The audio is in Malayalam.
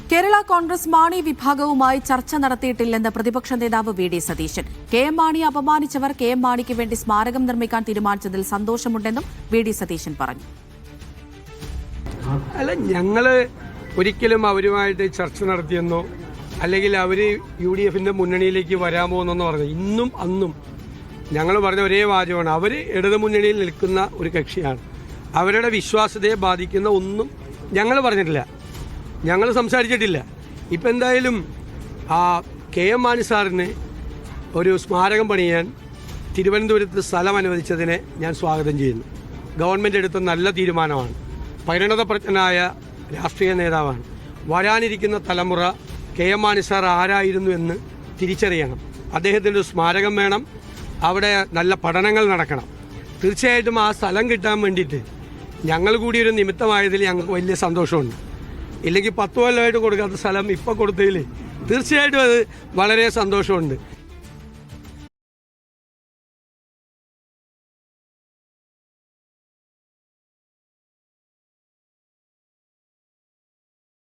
കേരള കോൺഗ്രസ് മാണി വിഭാഗവുമായി ചർച്ച നടത്തിയിട്ടില്ലെന്ന് പ്രതിപക്ഷ നേതാവ് വി.ഡി. സതീശൻ. കെ.എം. മാണിയെ അപമാനിച്ചവർ കെ.എം. മാണിക്ക് വേണ്ടി സ്മാരകം നിർമ്മിക്കാൻ തീരുമാനിച്ചതിൽ സന്തോഷമുണ്ടെന്നും വി.ഡി. സതീശൻ പറഞ്ഞു. അല്ല, ഞങ്ങൾ ഒരിക്കലും അവരുമായിട്ട് ചർച്ച നടത്തിയെന്നോ അല്ലെങ്കിൽ അവർ UDFന്റെ മുന്നണിയിലേക്ക് വരാമോ എന്നോ പറഞ്ഞു. ഇന്നും അന്നും ഞങ്ങൾ പറഞ്ഞ ഒരേ വാചകമാണ്, അവർ ഇടതു മുന്നണിയിൽ നിൽക്കുന്ന ഒരു കക്ഷിയാണ്. അവരുടെ വിശ്വാസ്യതയെ ബാധിക്കുന്ന ഒന്നും ഞങ്ങൾ പറഞ്ഞിട്ടില്ല, ഞങ്ങൾ സംസാരിച്ചിട്ടില്ല. ഇപ്പം എന്തായാലും കെ.എം. മാണി സാറിന് ഒരു സ്മാരകം പണിയാൻ തിരുവനന്തപുരത്ത് സ്ഥലം അനുവദിച്ചതിനെ ഞാൻ സ്വാഗതം ചെയ്യുന്നു. ഗവൺമെൻറ് എടുത്ത നല്ല തീരുമാനമാണ്. പരിണതപ്രജ്ഞനായ രാഷ്ട്രീയ നേതാവാണ്. വരാനിരിക്കുന്ന തലമുറ കെ.എം. മാണി സാർ ആരായിരുന്നു എന്ന് തിരിച്ചറിയണം. അദ്ദേഹത്തിൻ്റെ ഒരു സ്മാരകം വേണം, അവിടെ നല്ല പഠനങ്ങൾ നടക്കണം. തീർച്ചയായിട്ടും ആ സ്ഥലം കിട്ടാൻ വേണ്ടിയിട്ട് ഞങ്ങൾ കൂടി ഒരു നിമിത്തമായതിൽ ഞങ്ങൾക്ക് വലിയ സന്തോഷമുണ്ട്. ഇല്ലെങ്കിൽ 10 കൊല്ലമായിട്ട് കൊടുക്കാത്ത സ്ഥലം ഇപ്പോൾ കൊടുത്തതിൽ തീർച്ചയായിട്ടും അത് വളരെ സന്തോഷമുണ്ട്.